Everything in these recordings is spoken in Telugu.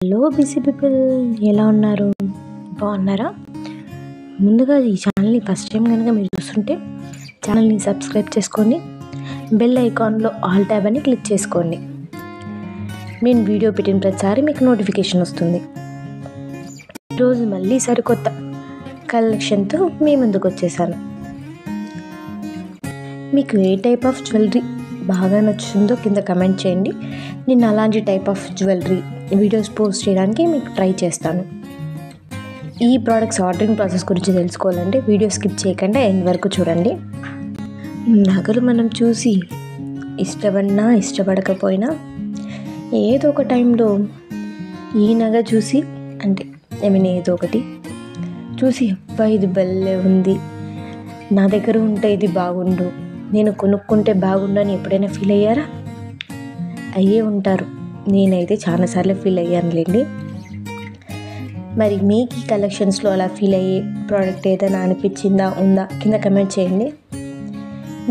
హలో బిజీ పీపుల్, ఎలా ఉన్నారు? బాగున్నారా? ముందుగా ఈ ఛానల్ని ఫస్ట్ టైం కనుక మీరు చూస్తుంటే ఛానల్ని సబ్స్క్రైబ్ చేసుకోండి. బెల్ ఐకాన్లో ఆల్ ట్యాబ్ అని క్లిక్ చేసుకోండి. నేను వీడియో పెట్టిన ప్రతిసారి మీకు నోటిఫికేషన్ వస్తుంది. ఈరోజు మళ్ళీ సరికొత్త కలెక్షన్తో మీ ముందుకు వచ్చేసాను. మీకు ఏ టైప్ ఆఫ్ జ్యువెలరీ బాగా నచ్చుతుందో కింద కమెంట్ చేయండి. నేను అలాంటి type of jewellery videos post చేయడానికి మీకు ట్రై చేస్తాను. ఈ ప్రోడక్ట్స్ ఆర్డరింగ్ ప్రాసెస్ గురించి తెలుసుకోవాలంటే వీడియో స్కిప్ చేయకుండా ఎండ్ వరకు చూడండి. నగలు మనం చూసి ఇష్టపడినా ఇష్టపడకపోయినా ఏదో ఒక టైంలో ఈ నగ చూసి ఏదో ఒకటి చూసి అబ్బా ఇది భలే ఉంది, నా దగ్గర ఉంటే ఇది బాగుండు, నేను కొనుక్కుంటే బాగుండు అని ఎప్పుడైనా ఫీల్ అయ్యారా? అయ్యే ఉంటారు. నేనైతే చాలాసార్లు ఫీల్ అయ్యానులేండి. మరి మీకు ఈ కలెక్షన్స్లో అలా ఫీల్ అయ్యే ప్రోడక్ట్ ఏదైనా అనిపించిందా, ఉందా కింద కమెంట్ చేయండి.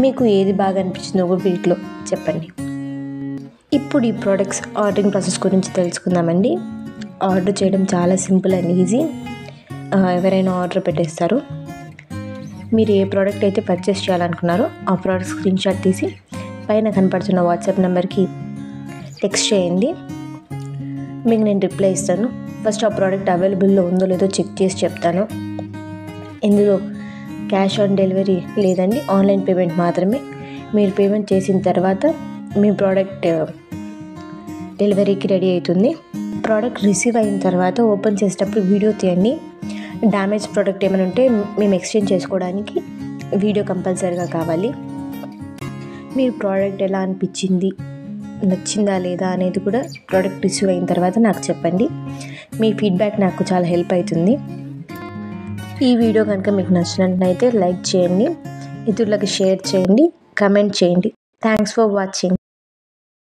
మీకు ఏది బాగా అనిపించిందో కూడా వీటిలో చెప్పండి. ఇప్పుడు ఈ ప్రోడక్ట్స్ ఆర్డరింగ్ ప్రాసెస్ గురించి తెలుసుకుందామండి. ఆర్డర్ చేయడం చాలా సింపుల్ అండ్ ఈజీ. ఎవరైనా ఆర్డర్ పెట్టేస్తారు. మీరు ఏ ప్రోడక్ట్ అయితే పర్చేస్ చేయాలనుకున్నారో ఆ ప్రోడక్ట్ స్క్రీన్ షాట్ తీసి పైన కనపడుతున్న వాట్సాప్ నెంబర్కి టెక్స్ట్ చేయండి. మీకు నేను రిప్లై ఇస్తాను. ఫస్ట్ ఆ ప్రోడక్ట్ అవైలబుల్లో ఉందో లేదో చెక్ చేసి చెప్తాను. ఇందులో క్యాష్ ఆన్ డెలివరీ లేదండి, ఆన్లైన్ పేమెంట్ మాత్రమే. మీరు పేమెంట్ చేసిన తర్వాత మీ ప్రోడక్ట్ డెలివరీకి రెడీ అవుతుంది. ప్రోడక్ట్ రిసీవ్ అయిన తర్వాత ఓపెన్ చేసేటప్పుడు వీడియో తీయండి. డ్యామేజ్ ప్రోడక్ట్ ఏమైనా ఉంటే మేము ఎక్స్చేంజ్ చేసుకోవడానికి వీడియో కంపల్సరీగా కావాలి. మీరు ప్రోడక్ట్ ఎలా అనిపించింది, నచ్చిందా లేదా అనేది కూడా ప్రోడక్ట్ రిసీవ్ అయిన తర్వాత నాకు చెప్పండి. మీ ఫీడ్బ్యాక్ నాకు చాలా హెల్ప్ అవుతుంది. ఈ వీడియో కనుక మీకు నచ్చినట్లయితే లైక్ చేయండి, ఇతరులకు షేర్ చేయండి, కమెంట్ చేయండి. Thanks for watching.